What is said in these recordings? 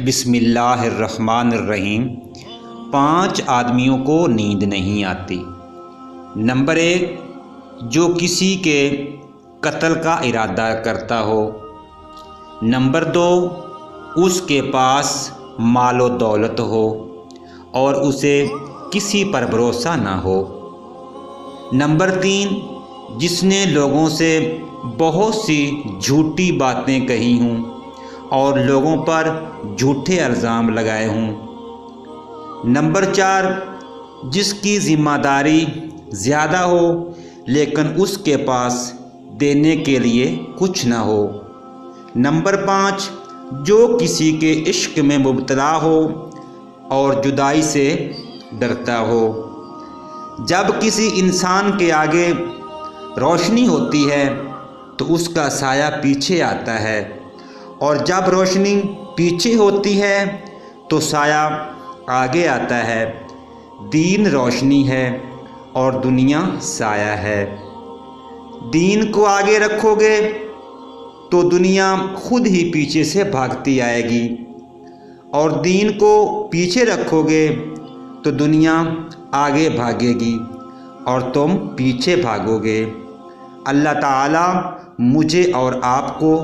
बिस्मिल्लाहिर्रहमानिर्रहीम। 5 आदमियों को नींद नहीं आती। नंबर 1, जो किसी के कत्ल का इरादा करता हो। नंबर 2, उसके पास मालो दौलत हो और उसे किसी पर भरोसा ना हो। नंबर 3, जिसने लोगों से बहुत सी झूठी बातें कही हों और लोगों पर झूठे इल्ज़ाम लगाए हों। नंबर 4, जिसकी ज़िम्मेदारी ज़्यादा हो लेकिन उसके पास देने के लिए कुछ ना हो। नंबर 5, जो किसी के इश्क में मुब्तला हो और जुदाई से डरता हो। जब किसी इंसान के आगे रोशनी होती है तो उसका साया पीछे आता है, और जब रोशनी पीछे होती है तो साया आगे आता है। दीन रोशनी है और दुनिया साया है। दीन को आगे रखोगे तो दुनिया खुद ही पीछे से भागती आएगी, और दीन को पीछे रखोगे तो दुनिया आगे भागेगी और तुम पीछे भागोगे। अल्लाह ताला मुझे और आपको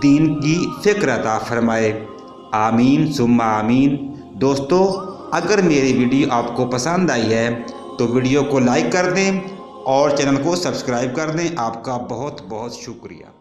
दीन की फ़िक्र अता फरमाए। आमीन सुम्मा आमीन। दोस्तों, अगर मेरी वीडियो आपको पसंद आई है तो वीडियो को लाइक कर दें और चैनल को सब्सक्राइब कर दें। आपका बहुत बहुत शुक्रिया।